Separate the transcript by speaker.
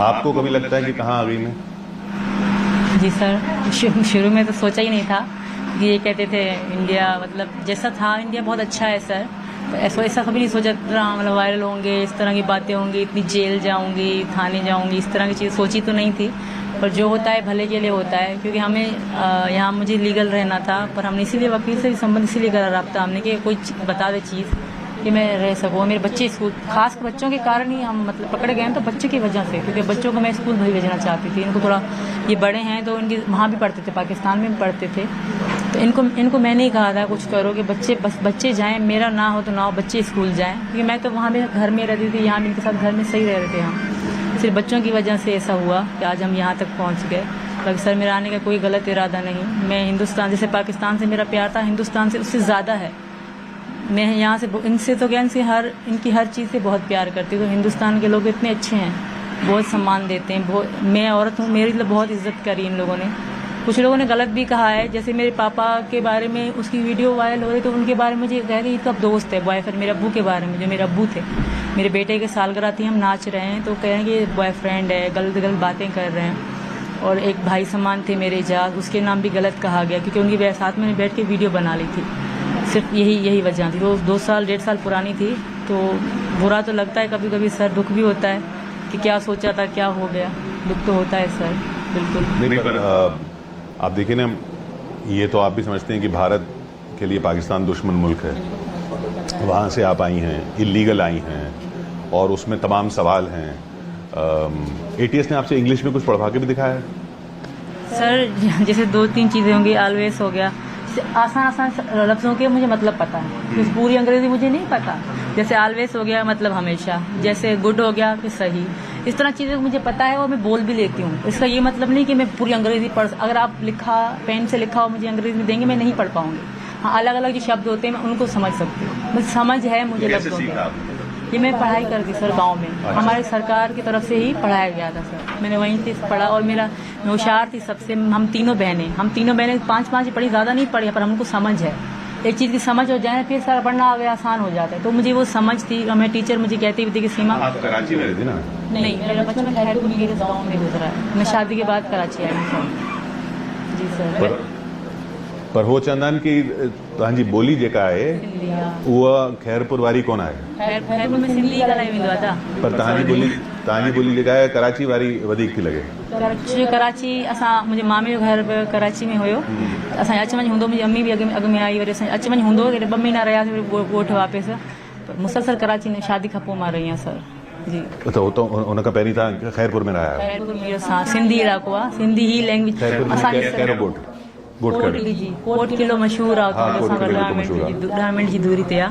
Speaker 1: आपको कभी लगता है कि कहाँ आ गई मैं?
Speaker 2: जी सर, शुरू में तो सोचा ही नहीं था कि ये कहते थे इंडिया मतलब जैसा था इंडिया बहुत अच्छा है सर। ऐसा कभी नहीं सोचा मतलब वायरल होंगे, इस तरह की बातें होंगी, इतनी जेल जाऊंगी, थाने जाऊंगी, इस तरह की चीज़ सोची तो नहीं थी। पर जो होता है भले के लिए होता है, क्योंकि हमें यहाँ मुझे लीगल रहना था, पर हमने इसीलिए वकील से संबंध इसीलिए करा रब्ता हमने कि कोई बता दे चीज़ कि मैं रह सकूँ। मेरे बच्चे स्कूल, खास कर बच्चों के कारण ही हम मतलब पकड़े गए हैं, तो बच्चों की वजह से, क्योंकि बच्चों को मैं स्कूल नहीं भेजना चाहती थी। इनको थोड़ा ये बड़े हैं तो इनकी वहाँ भी पढ़ते थे, पाकिस्तान में भी पढ़ते थे, तो इनको मैंने ही कहा था कुछ करो कि बच्चे जाएँ, मेरा ना हो तो ना हो, बच्चे स्कूल जाएँ, क्योंकि मैं तो वहाँ भी घर में रहती थी, यहाँ भी इनके साथ घर में सही रह रहे थे हम। सिर्फ बच्चों की वजह से ऐसा हुआ कि आज हम यहाँ तक पहुँच गए। बाकी सर मेरा आने का कोई गलत इरादा नहीं। मैं हिंदुस्तान, जैसे पाकिस्तान से मेरा प्यार था, हिंदुस्तान से उससे ज़्यादा है। मैं यहाँ से इनसे तो क्या इनकी हर चीज़ से बहुत प्यार करती हूँ। तो हिंदुस्तान के लोग इतने अच्छे हैं, बहुत सम्मान देते हैं, बहुत। मैं औरत हूँ, मेरी लिए बहुत इज्जत करी इन लोगों ने। कुछ लोगों ने गलत भी कहा है, जैसे मेरे पापा के बारे में उसकी वीडियो वायरल हो रही, तो उनके बारे में मुझे कहा कि ये तो अब दोस्त है, बॉयफ्रेंड। मेरे अब्बू के बारे में, जो मेरे अब्बू थे, मेरे बेटे के सालगिरह थी, हम नाच रहे हैं, तो कह रहे हैं कि बॉयफ्रेंड है, गलत बातें कर रहे हैं। और एक भाई समान थे मेरे एजाज, उसके नाम भी गलत कहा गया, क्योंकि उनकी साथ में बैठ के वीडियो बना ली थी। सिर्फ यही वजह थी। वो 2 साल 1.5 साल पुरानी थी, तो बुरा तो लगता है कभी कभी सर, दुख भी होता है कि क्या सोचा था, क्या हो गया। दुख तो होता है सर, बिल्कुल।
Speaker 1: नहीं, पर आप देखिए ना, ये तो आप भी समझते हैं कि भारत के लिए पाकिस्तान दुश्मन मुल्क है। वहाँ से आप आई हैं, इलीगल आई हैं, और उसमें तमाम सवाल हैं। ATS ने आपसे इंग्लिश में कुछ पढ़वा के भी दिखाया है?
Speaker 2: सर जैसे 2-3 चीज़ें होंगी, ऑलवेज हो गया, आसान लफ्ज़ों के मुझे मतलब पता है, पूरी अंग्रेजी मुझे नहीं पता। जैसे ऑलवेज हो गया मतलब हमेशा, जैसे गुड हो गया कि सही, इस तरह चीज़ें मुझे पता है और मैं बोल भी लेती हूँ। इसका ये मतलब नहीं कि मैं पूरी अंग्रेजी अगर आप पेन से लिखा हो मुझे अंग्रेजी में देंगे, मैं नहीं पढ़ पाऊंगी। हाँ, अलग अलग जो शब्द होते हैं मैं उनको समझ सकती हूँ, बस समझ है मुझे लफ्ज़ों की। ये मैं पढ़ाई करती सर गांव में। अच्छा। हमारी सरकार की तरफ से ही पढ़ाया गया था सर, मैंने वहीं से पढ़ा। और मैं होशियार थी सबसे। हम तीनों बहनें 5-5 पढ़ी, ज़्यादा नहीं पढ़ी, पर हमको समझ है। एक चीज़ की समझ हो जाए फिर सारा पढ़ना आसान हो जाता है, तो मुझे वो समझ थी। और मैं टीचर मुझे कहती भी थी कि सीमा,
Speaker 1: आप कराची में रहती ना?
Speaker 2: नहीं, मेरा बचपन खैरपुर मेरे गाँव में गुजरा है। मैं शादी के बाद कराची आई हूँ। जी सर।
Speaker 1: पर हो चंदन की तव्हांजी बोली जेका है उहा खैरपुर वारी कोन आहे?
Speaker 2: खैरपुर में सिंधी ॻाल्हायो वेंदो आहे।
Speaker 1: पर तव्हांजी बोली जेका आहे कराची वारी वधीक थी लॻे।
Speaker 2: कराची मुंहिंजे मामे जो घर कराची में हुयो। असांजो अच वञ हूंदो, मुंहिंजी अम्मी बि अॻ में आई, वरी असांजो अच वञ हूंदो, 2 महीना रहियासीं, वरी ॻोठु वापसि। पर मुसलसल कराची में शादी खां पोइ मां रही आहियां सर। जी। तो
Speaker 1: उन खां पहिरीं तव्हां खैरपुर में रहिया?
Speaker 2: खैरपुर में सिंधी इलाइक़ो आहे, सिंधी ही लैंग्वेज।
Speaker 1: कहिड़ो ॻोठ?
Speaker 2: कोट किलो मशहूर आहे, 10 मिंट जी दूरी ते आहे।